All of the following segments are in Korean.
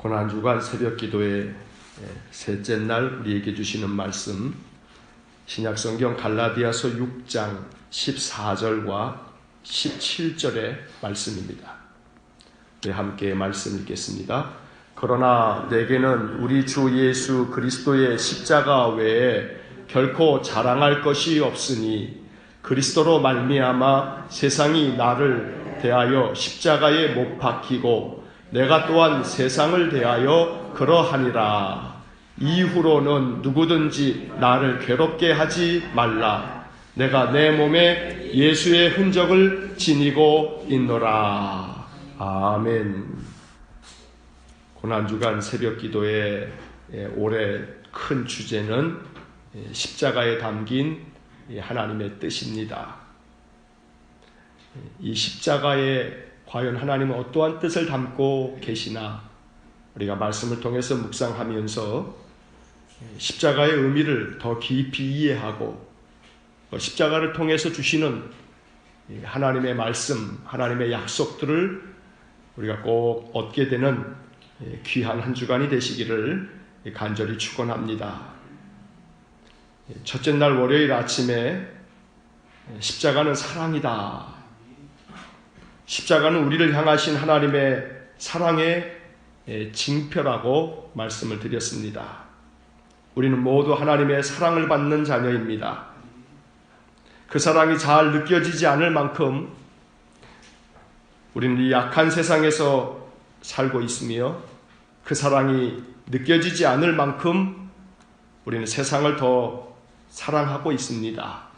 고난주간 새벽기도의 셋째 날 우리에게 주시는 말씀, 신약성경 갈라디아서 6장 14절과 17절의 말씀입니다. 우리 함께 말씀 읽겠습니다. 그러나 내게는 우리 주 예수 그리스도의 십자가 외에 결코 자랑할 것이 없으니 그리스도로 말미암아 세상이 나를 대하여 십자가에 못 박히고 내가 또한 세상을 대하여 그러하니라. 이후로는 누구든지 나를 괴롭게 하지 말라. 내가 내 몸에 예수의 흔적을 지니고 있노라. 아멘. 고난주간 새벽기도의 올해 큰 주제는 십자가에 담긴 하나님의 뜻입니다. 이 십자가에 과연 하나님은 어떠한 뜻을 담고 계시나, 우리가 말씀을 통해서 묵상하면서 십자가의 의미를 더 깊이 이해하고 십자가를 통해서 주시는 하나님의 말씀, 하나님의 약속들을 우리가 꼭 얻게 되는 귀한 한 주간이 되시기를 간절히 축원합니다. 첫째 날 월요일 아침에 십자가는 사랑이다. 십자가는 우리를 향하신 하나님의 사랑의 징표라고 말씀을 드렸습니다. 우리는 모두 하나님의 사랑을 받는 자녀입니다. 그 사랑이 잘 느껴지지 않을 만큼 우리는 이 약한 세상에서 살고 있으며, 그 사랑이 느껴지지 않을 만큼 우리는 세상을 더 사랑하고 있습니다.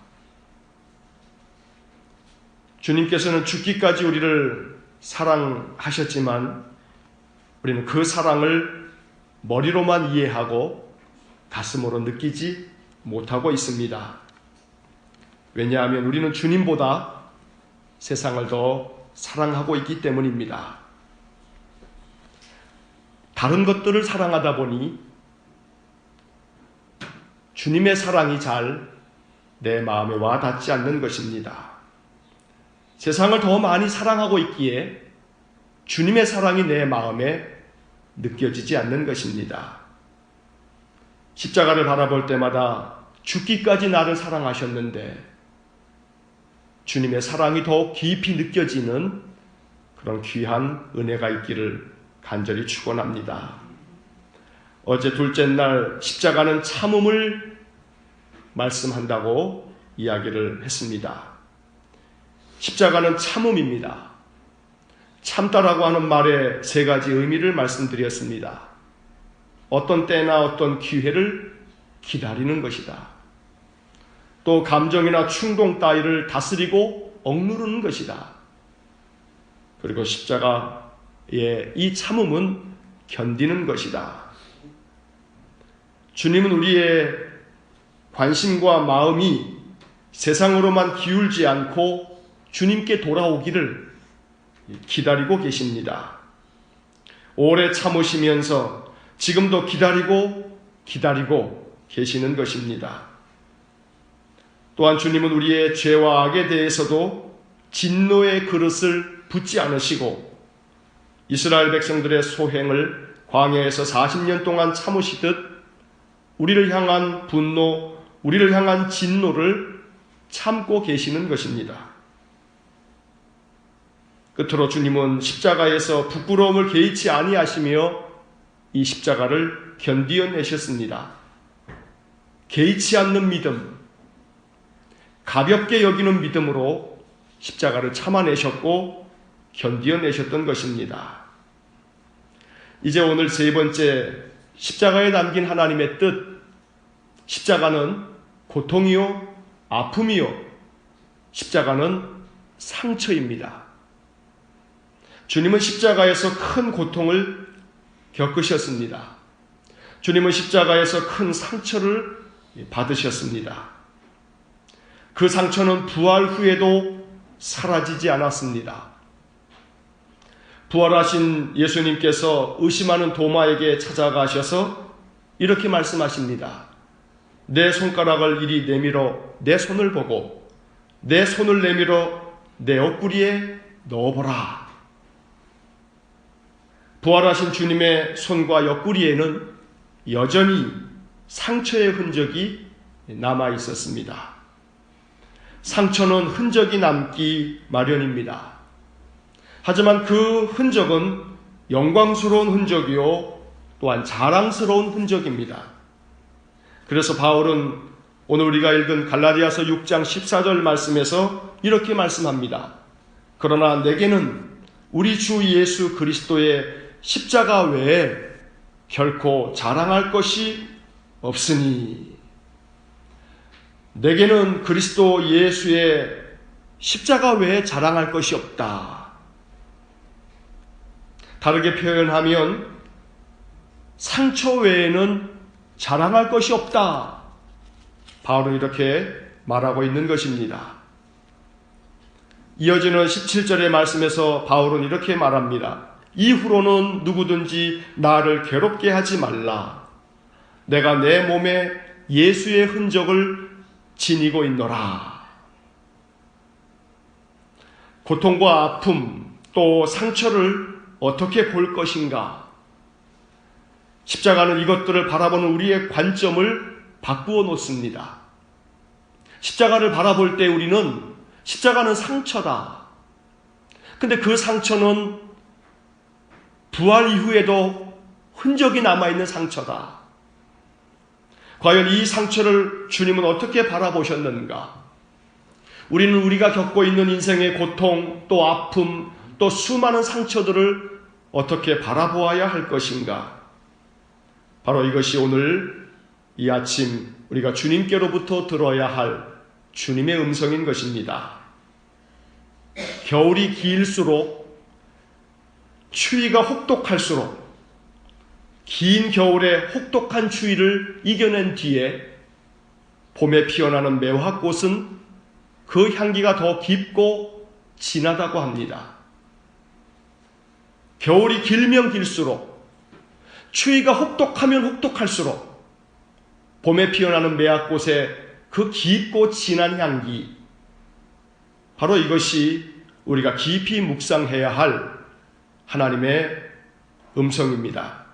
주님께서는 죽기까지 우리를 사랑하셨지만 우리는 그 사랑을 머리로만 이해하고 가슴으로 느끼지 못하고 있습니다. 왜냐하면 우리는 주님보다 세상을 더 사랑하고 있기 때문입니다. 다른 것들을 사랑하다 보니 주님의 사랑이 잘 내 마음에 와 닿지 않는 것입니다. 세상을 더 많이 사랑하고 있기에 주님의 사랑이 내 마음에 느껴지지 않는 것입니다. 십자가를 바라볼 때마다 죽기까지 나를 사랑하셨는데 주님의 사랑이 더욱 깊이 느껴지는 그런 귀한 은혜가 있기를 간절히 축원합니다. 어제 둘째 날 십자가는 참음을 말씀한다고 이야기를 했습니다. 십자가는 참음입니다. 참다라고 하는 말에 세 가지 의미를 말씀드렸습니다. 어떤 때나 어떤 기회를 기다리는 것이다. 또 감정이나 충동 따위를 다스리고 억누르는 것이다. 그리고 십자가의 이 참음은 견디는 것이다. 주님은 우리의 관심과 마음이 세상으로만 기울지 않고 주님께 돌아오기를 기다리고 계십니다. 오래 참으시면서 지금도 기다리고 계시는 것입니다. 또한 주님은 우리의 죄와 악에 대해서도 진노의 그릇을 붓지 않으시고 이스라엘 백성들의 소행을 광야에서 40년 동안 참으시듯 우리를 향한 분노, 우리를 향한 진노를 참고 계시는 것입니다. 끝으로 주님은 십자가에서 부끄러움을 개의치 아니하시며 이 십자가를 견디어내셨습니다. 개의치 않는 믿음, 가볍게 여기는 믿음으로 십자가를 참아내셨고 견디어내셨던 것입니다. 이제 오늘 세 번째, 십자가에 담긴 하나님의 뜻. 십자가는 고통이요, 아픔이요, 십자가는 상처입니다. 주님은 십자가에서 큰 고통을 겪으셨습니다. 주님은 십자가에서 큰 상처를 받으셨습니다. 그 상처는 부활 후에도 사라지지 않았습니다. 부활하신 예수님께서 의심하는 도마에게 찾아가셔서 이렇게 말씀하십니다. 내 손가락을 이리 내밀어 내 손을 보고 내 손을 내밀어 내 옆구리에 넣어보라. 부활하신 주님의 손과 옆구리에는 여전히 상처의 흔적이 남아 있었습니다. 상처는 흔적이 남기 마련입니다. 하지만 그 흔적은 영광스러운 흔적이요, 또한 자랑스러운 흔적입니다. 그래서 바울은 오늘 우리가 읽은 갈라디아서 6장 14절 말씀에서 이렇게 말씀합니다. 그러나 내게는 우리 주 예수 그리스도의 십자가 외에 결코 자랑할 것이 없으니, 내게는 그리스도 예수의 십자가 외에 자랑할 것이 없다. 다르게 표현하면 상처 외에는 자랑할 것이 없다. 바울은 이렇게 말하고 있는 것입니다. 이어지는 17절의 말씀에서 바울은 이렇게 말합니다. 이후로는 누구든지 나를 괴롭게 하지 말라. 내가 내 몸에 예수의 흔적을 지니고 있노라. 고통과 아픔 또 상처를 어떻게 볼 것인가? 십자가는 이것들을 바라보는 우리의 관점을 바꾸어 놓습니다. 십자가를 바라볼 때 우리는 십자가는 상처다. 근데 그 상처는 부활 이후에도 흔적이 남아있는 상처다. 과연 이 상처를 주님은 어떻게 바라보셨는가? 우리는 우리가 겪고 있는 인생의 고통, 또 아픔, 또 수많은 상처들을 어떻게 바라보아야 할 것인가? 바로 이것이 오늘 이 아침 우리가 주님께로부터 들어야 할 주님의 음성인 것입니다. 겨울이 길수록, 추위가 혹독할수록 긴 겨울의 혹독한 추위를 이겨낸 뒤에 봄에 피어나는 매화꽃은 그 향기가 더 깊고 진하다고 합니다. 겨울이 길면 길수록, 추위가 혹독하면 혹독할수록 봄에 피어나는 매화꽃의 그 깊고 진한 향기, 바로 이것이 우리가 깊이 묵상해야 할 하나님의 음성입니다.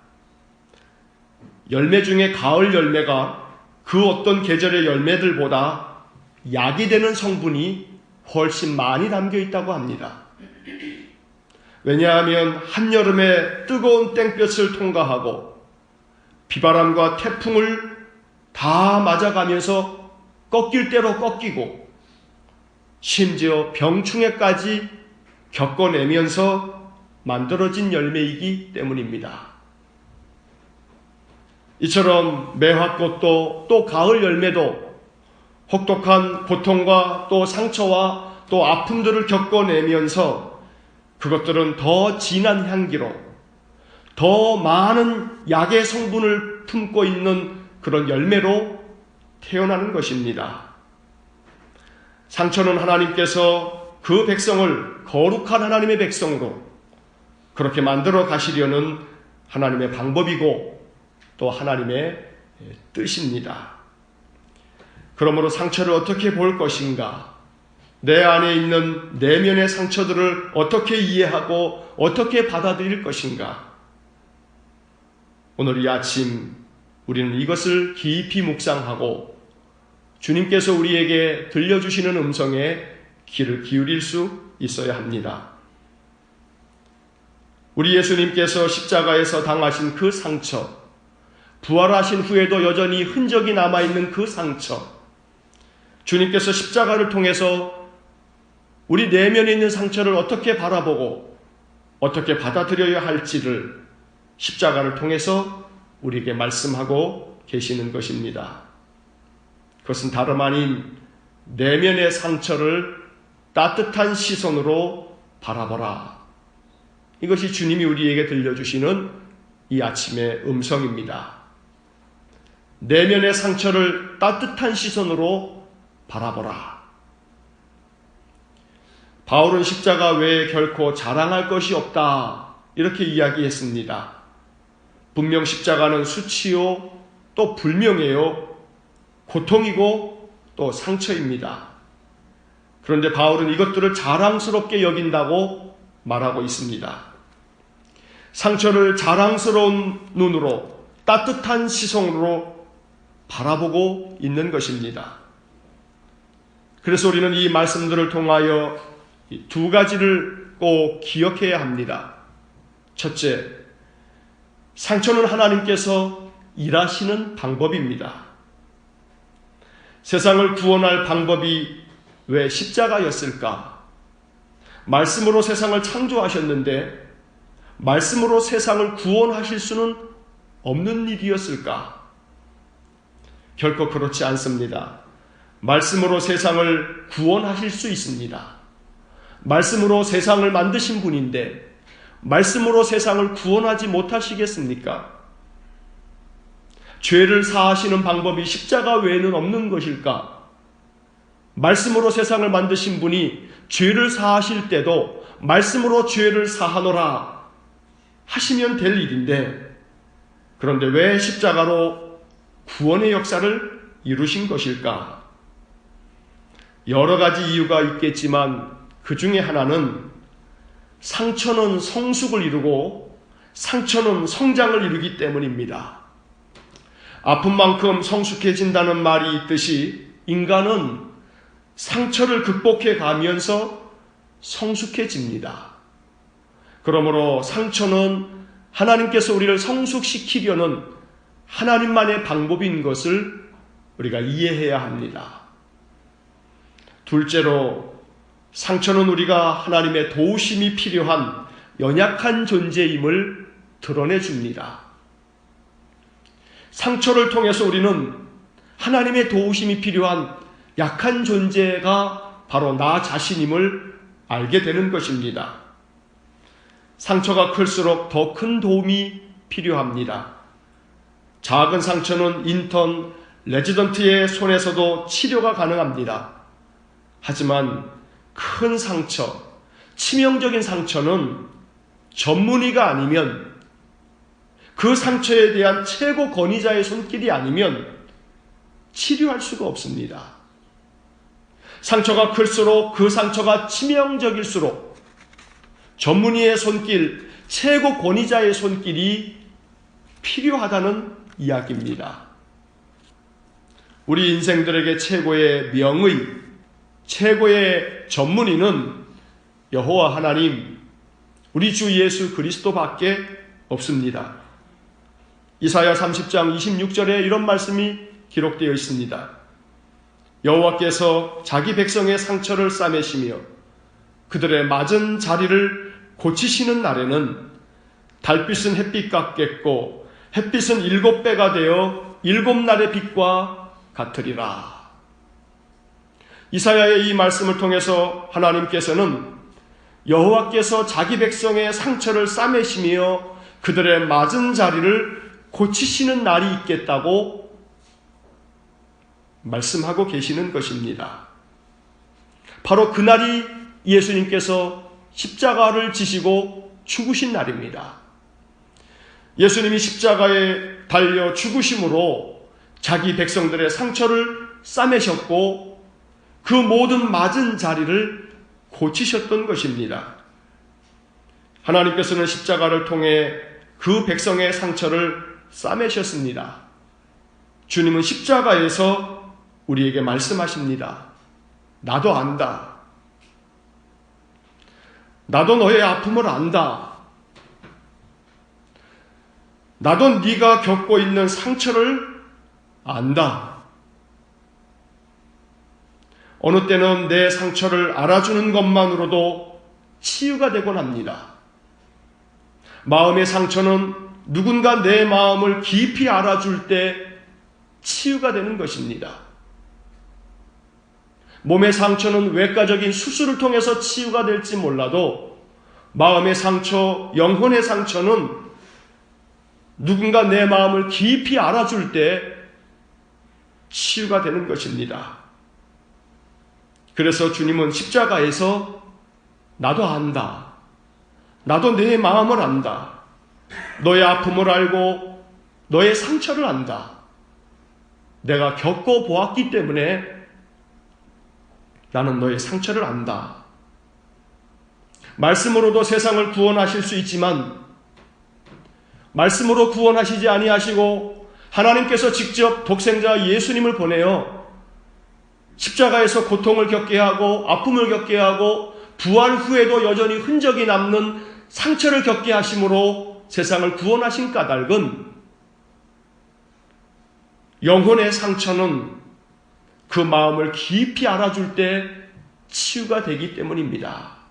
열매 중에 가을 열매가 그 어떤 계절의 열매들보다 약이 되는 성분이 훨씬 많이 담겨 있다고 합니다. 왜냐하면 한여름의 뜨거운 땡볕을 통과하고 비바람과 태풍을 다 맞아가면서 꺾일 대로 꺾이고 심지어 병충해까지 겪어내면서 만들어진 열매이기 때문입니다. 이처럼 매화꽃도 또 가을 열매도 혹독한 고통과 또 상처와 또 아픔들을 겪어내면서 그것들은 더 진한 향기로, 더 많은 약의 성분을 품고 있는 그런 열매로 태어나는 것입니다. 상처는 하나님께서 그 백성을 거룩한 하나님의 백성으로 그렇게 만들어 가시려는 하나님의 방법이고 또 하나님의 뜻입니다. 그러므로 상처를 어떻게 볼 것인가? 내 안에 있는 내면의 상처들을 어떻게 이해하고 어떻게 받아들일 것인가? 오늘 이 아침 우리는 이것을 깊이 묵상하고 주님께서 우리에게 들려주시는 음성에 귀를 기울일 수 있어야 합니다. 우리 예수님께서 십자가에서 당하신 그 상처, 부활하신 후에도 여전히 흔적이 남아있는 그 상처, 주님께서 십자가를 통해서 우리 내면에 있는 상처를 어떻게 바라보고 어떻게 받아들여야 할지를 십자가를 통해서 우리에게 말씀하고 계시는 것입니다. 그것은 다름 아닌 내면의 상처를 따뜻한 시선으로 바라보라. 이것이 주님이 우리에게 들려주시는 이 아침의 음성입니다. 내면의 상처를 따뜻한 시선으로 바라보라. 바울은 십자가 외에 결코 자랑할 것이 없다, 이렇게 이야기했습니다. 분명 십자가는 수치요, 또 불명예요, 고통이고 또 상처입니다. 그런데 바울은 이것들을 자랑스럽게 여긴다고 말하고 있습니다. 상처를 자랑스러운 눈으로, 따뜻한 시선으로 바라보고 있는 것입니다. 그래서 우리는 이 말씀들을 통하여 두 가지를 꼭 기억해야 합니다. 첫째, 상처는 하나님께서 일하시는 방법입니다. 세상을 구원할 방법이 왜 십자가였을까? 말씀으로 세상을 창조하셨는데 말씀으로 세상을 구원하실 수는 없는 일이었을까? 결코 그렇지 않습니다. 말씀으로 세상을 구원하실 수 있습니다. 말씀으로 세상을 만드신 분인데 말씀으로 세상을 구원하지 못하시겠습니까? 죄를 사하시는 방법이 십자가 외에는 없는 것일까? 말씀으로 세상을 만드신 분이 죄를 사하실 때도 말씀으로 죄를 사하노라 하시면 될 일인데, 그런데 왜 십자가로 구원의 역사를 이루신 것일까? 여러 가지 이유가 있겠지만 그 중에 하나는 상처는 성숙을 이루고 상처는 성장을 이루기 때문입니다. 아픈 만큼 성숙해진다는 말이 있듯이 인간은 상처를 극복해 가면서 성숙해집니다. 그러므로 상처는 하나님께서 우리를 성숙시키려는 하나님만의 방법인 것을 우리가 이해해야 합니다. 둘째로, 상처는 우리가 하나님의 도우심이 필요한 연약한 존재임을 드러내줍니다. 상처를 통해서 우리는 하나님의 도우심이 필요한 약한 존재가 바로 나 자신임을 알게 되는 것입니다. 상처가 클수록 더 큰 도움이 필요합니다. 작은 상처는 인턴, 레지던트의 손에서도 치료가 가능합니다. 하지만 큰 상처, 치명적인 상처는 전문의가 아니면, 그 상처에 대한 최고 권위자의 손길이 아니면 치료할 수가 없습니다. 상처가 클수록 그 상처가 치명적일수록 전문의의 손길, 최고 권위자의 손길이 필요하다는 이야기입니다. 우리 인생들에게 최고의 명의, 최고의 전문의는 여호와 하나님, 우리 주 예수 그리스도밖에 없습니다. 이사야 30장 26절에 이런 말씀이 기록되어 있습니다. 여호와께서 자기 백성의 상처를 싸매시며 그들의 맞은 자리를 고치시는 날에는 달빛은 햇빛 같겠고 햇빛은 7배가 되어 7날의 빛과 같으리라. 이사야의 이 말씀을 통해서 하나님께서는 여호와께서 자기 백성의 상처를 싸매시며 그들의 맞은 자리를 고치시는 날이 있겠다고 말씀하고 계시는 것입니다. 바로 그날이 예수님께서 십자가를 지시고 죽으신 날입니다. 예수님이 십자가에 달려 죽으심으로 자기 백성들의 상처를 싸매셨고 그 모든 맞은 자리를 고치셨던 것입니다. 하나님께서는 십자가를 통해 그 백성의 상처를 싸매셨습니다. 주님은 십자가에서 우리에게 말씀하십니다. 나도 안다. 나도 너의 아픔을 안다. 나도 네가 겪고 있는 상처를 안다. 어느 때는 내 상처를 알아주는 것만으로도 치유가 되곤 합니다. 마음의 상처는 누군가 내 마음을 깊이 알아줄 때 치유가 되는 것입니다. 몸의 상처는 외과적인 수술을 통해서 치유가 될지 몰라도 마음의 상처, 영혼의 상처는 누군가 내 마음을 깊이 알아줄 때 치유가 되는 것입니다. 그래서 주님은 십자가에서 나도 안다. 나도 내 마음을 안다. 너의 아픔을 알고 너의 상처를 안다. 내가 겪어보았기 때문에 나는 너의 상처를 안다. 말씀으로도 세상을 구원하실 수 있지만 말씀으로 구원하시지 아니하시고 하나님께서 직접 독생자 예수님을 보내어 십자가에서 고통을 겪게 하고 아픔을 겪게 하고 부활 후에도 여전히 흔적이 남는 상처를 겪게 하심으로 세상을 구원하신 까닭은 영혼의 상처는 그 마음을 깊이 알아줄 때 치유가 되기 때문입니다.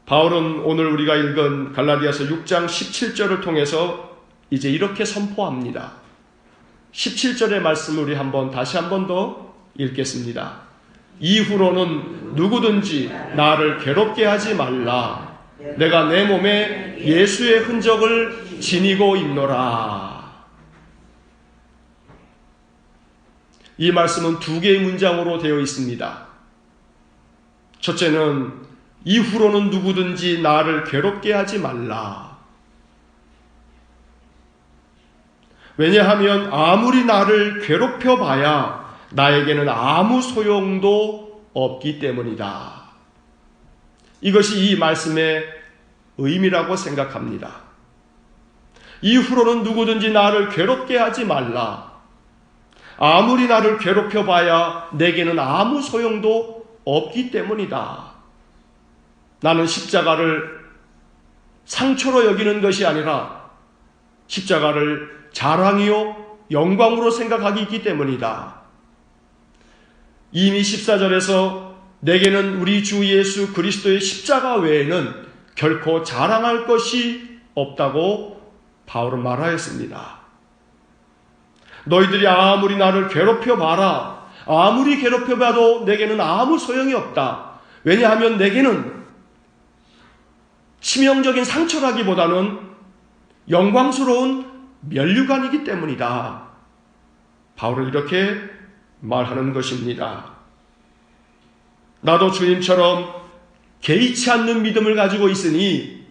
바울은 오늘 우리가 읽은 갈라디아서 6장 17절을 통해서 이제 이렇게 선포합니다. 17절의 말씀을 우리 다시 한 번 더 읽겠습니다. 이후로는 누구든지 나를 괴롭게 하지 말라. 내가 내 몸에 예수의 흔적을 지니고 있노라. 이 말씀은 두 개의 문장으로 되어 있습니다. 첫째는 이후로는 누구든지 나를 괴롭게 하지 말라. 왜냐하면 아무리 나를 괴롭혀 봐야 나에게는 아무 소용도 없기 때문이다. 이것이 이 말씀의 의미라고 생각합니다. 이후로는 누구든지 나를 괴롭게 하지 말라. 아무리 나를 괴롭혀 봐야 내게는 아무 소용도 없기 때문이다. 나는 십자가를 상처로 여기는 것이 아니라 십자가를 자랑이요 영광으로 생각하기 있기 때문이다. 이미 14절에서 내게는 우리 주 예수 그리스도의 십자가 외에는 결코 자랑할 것이 없다고 바울은 말하였습니다. 너희들이 아무리 나를 괴롭혀 봐라. 아무리 괴롭혀 봐도 내게는 아무 소용이 없다. 왜냐하면 내게는 치명적인 상처라기보다는 영광스러운 면류관이기 때문이다. 바울은 이렇게 말하는 것입니다. 나도 주님처럼 개의치 않는 믿음을 가지고 있으니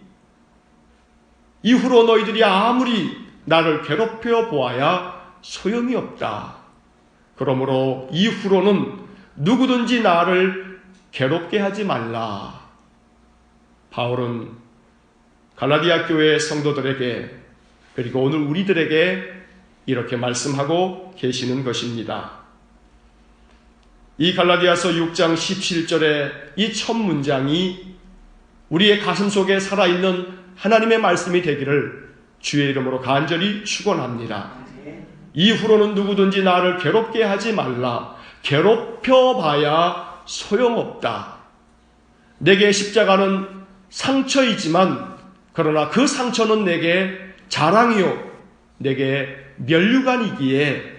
이후로 너희들이 아무리 나를 괴롭혀 보아야 소용이 없다. 그러므로 이후로는 누구든지 나를 괴롭게 하지 말라. 바울은 갈라디아 교회 성도들에게 그리고 오늘 우리들에게 이렇게 말씀하고 계시는 것입니다. 이 갈라디아서 6장 17절의 이 첫 문장이 우리의 가슴 속에 살아있는 하나님의 말씀이 되기를 주의 이름으로 간절히 축원합니다. 이후로는 누구든지 나를 괴롭게 하지 말라. 괴롭혀봐야 소용없다. 내게 십자가는 상처이지만 그러나 그 상처는 내게 자랑이요 내게 면류관이기에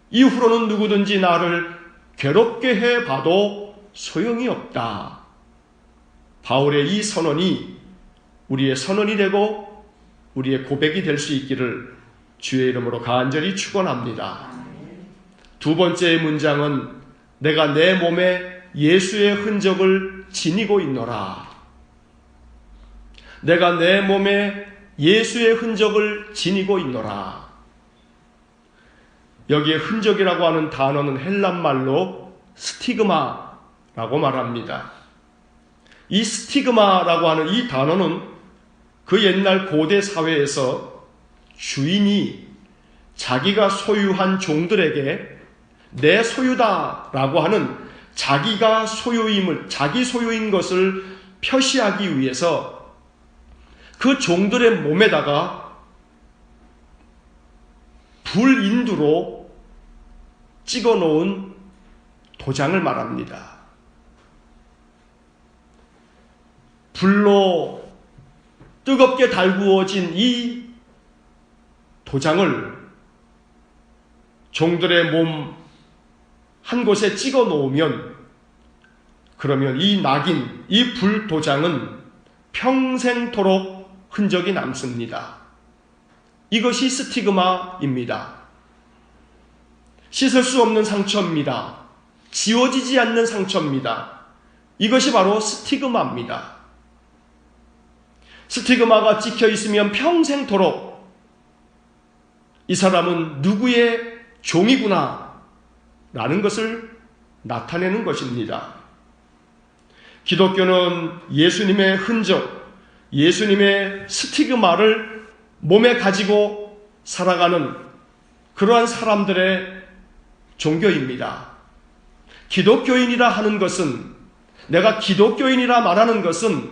이후로는 누구든지 나를 괴롭게 해봐도 소용이 없다. 바울의 이 선언이 우리의 선언이 되고 우리의 고백이 될 수 있기를 주의 이름으로 간절히 축원합니다. 두 번째 문장은 내가 내 몸에 예수의 흔적을 지니고 있노라. 내가 내 몸에 예수의 흔적을 지니고 있노라. 여기에 흔적이라고 하는 단어는 헬란말로 스티그마라고 말합니다. 이 스티그마라고 하는 이 단어는 그 옛날 고대 사회에서 주인이 자기가 소유한 종들에게 내 소유다라고 하는 자기가 자기 소유인 것을 표시하기 위해서 그 종들의 몸에다가 불인두로 찍어 놓은 도장을 말합니다. 불로 뜨겁게 달구어진 이 도장을 종들의 몸 한 곳에 찍어 놓으면 그러면 이 낙인, 이 불도장은 평생토록 흔적이 남습니다. 이것이 스티그마입니다. 씻을 수 없는 상처입니다. 지워지지 않는 상처입니다. 이것이 바로 스티그마입니다. 스티그마가 찍혀 있으면 평생토록 이 사람은 누구의 종이구나 라는 것을 나타내는 것입니다. 기독교는 예수님의 흔적, 예수님의 스티그마를 몸에 가지고 살아가는 그러한 사람들의 종교입니다. 기독교인이라 하는 것은, 내가 기독교인이라 말하는 것은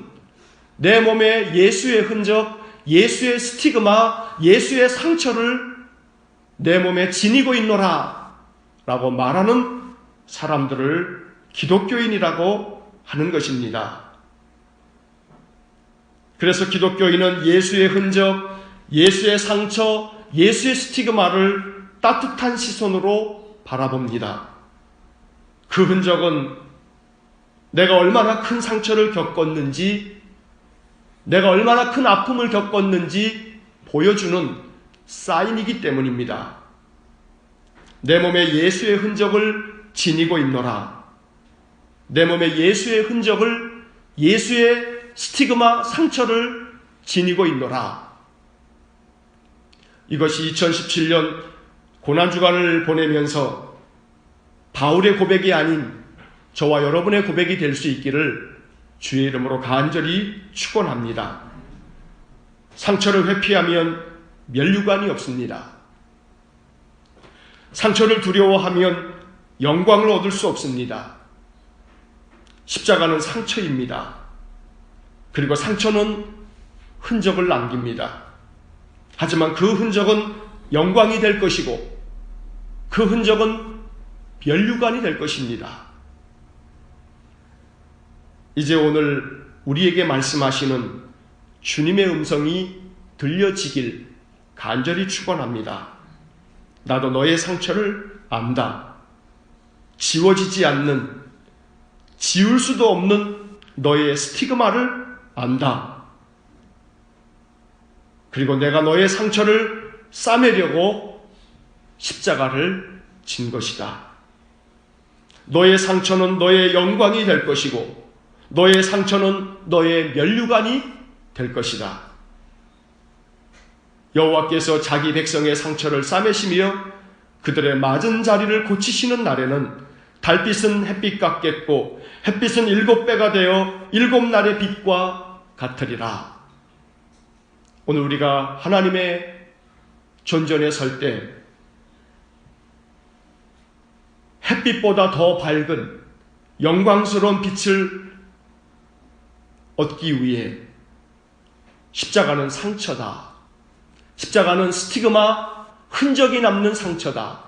내 몸에 예수의 흔적, 예수의 스티그마, 예수의 상처를 내 몸에 지니고 있노라 라고 말하는 사람들을 기독교인이라고 하는 것입니다. 그래서 기독교인은 예수의 흔적, 예수의 상처, 예수의 스티그마를 따뜻한 시선으로 바라봅니다. 그 흔적은 내가 얼마나 큰 상처를 겪었는지, 내가 얼마나 큰 아픔을 겪었는지 보여주는 사인이기 때문입니다. 내 몸에 예수의 흔적을 지니고 있노라. 내 몸에 예수의 흔적을, 예수의 스티그마, 상처를 지니고 있노라. 이것이 2017년 고난주간을 보내면서 바울의 고백이 아닌 저와 여러분의 고백이 될 수 있기를 주의 이름으로 간절히 축원합니다. 상처를 회피하면 면류관이 없습니다. 상처를 두려워하면 영광을 얻을 수 없습니다. 십자가는 상처입니다. 그리고 상처는 흔적을 남깁니다. 하지만 그 흔적은 영광이 될 것이고 그 흔적은 면류관이 될 것입니다. 이제 오늘 우리에게 말씀하시는 주님의 음성이 들려지길 간절히 축원합니다. 나도 너의 상처를 안다. 지워지지 않는, 지울 수도 없는 너의 스티그마를 안다. 그리고 내가 너의 상처를 싸매려고 십자가를 진 것이다. 너의 상처는 너의 영광이 될 것이고 너의 상처는 너의 면류관이 될 것이다. 여호와께서 자기 백성의 상처를 싸매시며 그들의 맞은 자리를 고치시는 날에는 달빛은 햇빛 같겠고 햇빛은 7배가 되어 7날의 빛과 같으리라. 오늘 우리가 하나님의 존전에 설 때 햇빛보다 더 밝은 영광스러운 빛을 얻기 위해 십자가는 상처다. 십자가는 스티그마, 흔적이 남는 상처다.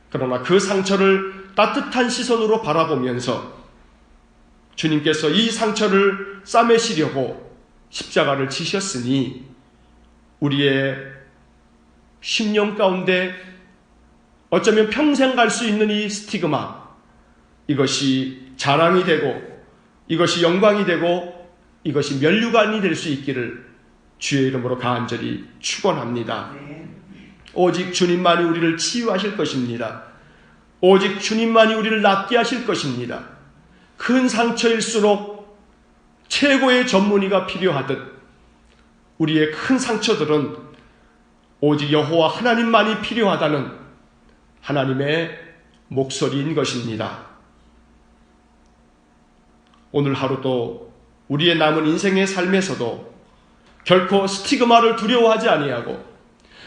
그러나 그 상처를 따뜻한 시선으로 바라보면서 주님께서 이 상처를 싸매시려고 십자가를 지셨으니 우리의 심령 가운데 어쩌면 평생 갈 수 있는 이 스티그마, 이것이 자랑이 되고 이것이 영광이 되고 이것이 면류관이 될 수 있기를 주의 이름으로 간절히 축원합니다. 오직 주님만이 우리를 치유하실 것입니다. 오직 주님만이 우리를 낫게 하실 것입니다. 큰 상처일수록 최고의 전문의가 필요하듯 우리의 큰 상처들은 오직 여호와 하나님만이 필요하다는 하나님의 목소리인 것입니다. 오늘 하루도 우리의 남은 인생의 삶에서도 결코 스티그마를 두려워하지 아니하고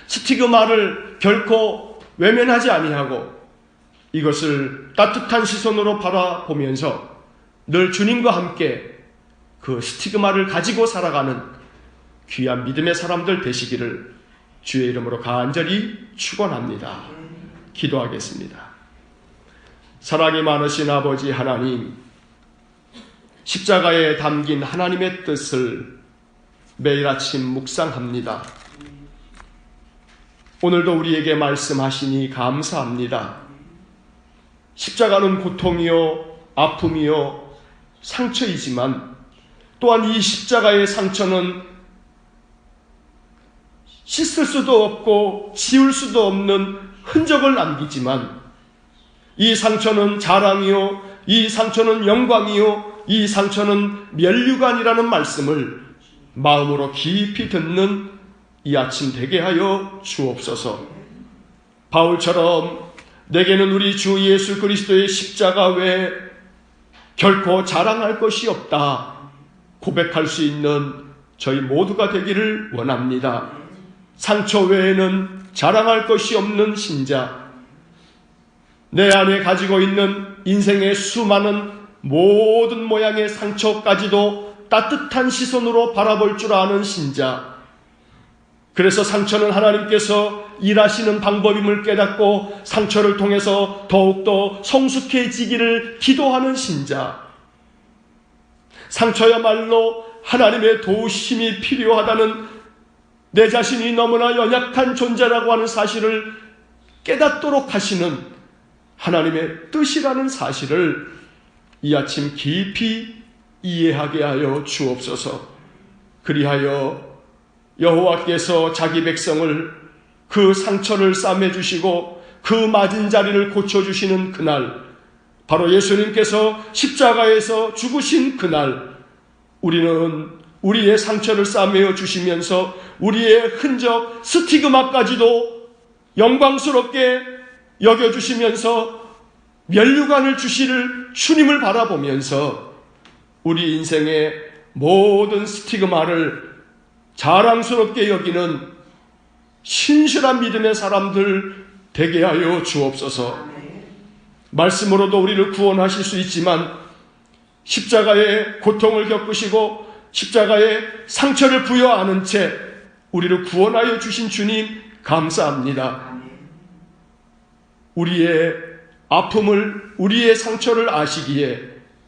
스티그마를 결코 외면하지 아니하고 이것을 따뜻한 시선으로 바라보면서 늘 주님과 함께 그 스티그마를 가지고 살아가는 귀한 믿음의 사람들 되시기를 주의 이름으로 간절히 축원합니다. 기도하겠습니다. 사랑이 많으신 아버지 하나님, 십자가에 담긴 하나님의 뜻을 매일 아침 묵상합니다. 오늘도 우리에게 말씀하시니 감사합니다. 십자가는 고통이요, 아픔이요, 상처이지만 또한 이 십자가의 상처는 씻을 수도 없고 지울 수도 없는 흔적을 남기지만 이 상처는 자랑이요, 이 상처는 영광이요, 이 상처는 면류관이라는 말씀을 마음으로 깊이 듣는 이 아침 되게 하여 주옵소서. 바울처럼 내게는 우리 주 예수 그리스도의 십자가 외에 결코 자랑할 것이 없다 고백할 수 있는 저희 모두가 되기를 원합니다. 상처 외에는 자랑할 것이 없는 신자, 내 안에 가지고 있는 인생의 수많은 모든 모양의 상처까지도 따뜻한 시선으로 바라볼 줄 아는 신자, 그래서 상처는 하나님께서 일하시는 방법임을 깨닫고 상처를 통해서 더욱더 성숙해지기를 기도하는 신자, 상처야말로 하나님의 도우심이 필요하다는, 내 자신이 너무나 연약한 존재라고 하는 사실을 깨닫도록 하시는 하나님의 뜻이라는 사실을 이 아침 깊이 이해하게 하여 주옵소서. 그리하여 여호와께서 자기 백성을 그 상처를 싸매주시고 그 맞은 자리를 고쳐주시는 그날, 바로 예수님께서 십자가에서 죽으신 그날, 우리는 우리의 상처를 싸매어 주시면서 우리의 흔적, 스티그마까지도 영광스럽게 여겨주시면서 면류관을 주실 주님을 바라보면서 우리 인생의 모든 스티그마를 자랑스럽게 여기는 신실한 믿음의 사람들 되게 하여 주옵소서. 말씀으로도 우리를 구원하실 수 있지만 십자가의 고통을 겪으시고 십자가의 상처를 부여하는 채 우리를 구원하여 주신 주님 감사합니다. 우리의 아픔을, 우리의 상처를 아시기에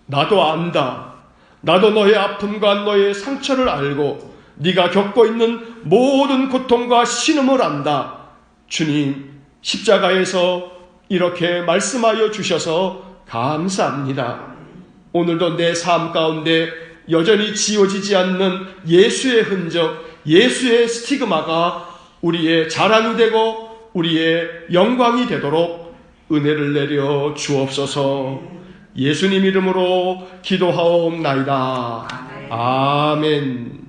나도 안다, 나도 너의 아픔과 너의 상처를 알고 네가 겪고 있는 모든 고통과 신음을 안다. 주님, 십자가에서 이렇게 말씀하여 주셔서 감사합니다. 오늘도 내 삶 가운데 여전히 지워지지 않는 예수의 흔적, 예수의 스티그마가 우리의 자랑이 되고 우리의 영광이 되도록 은혜를 내려 주옵소서. 예수님 이름으로 기도하옵나이다. 아멘.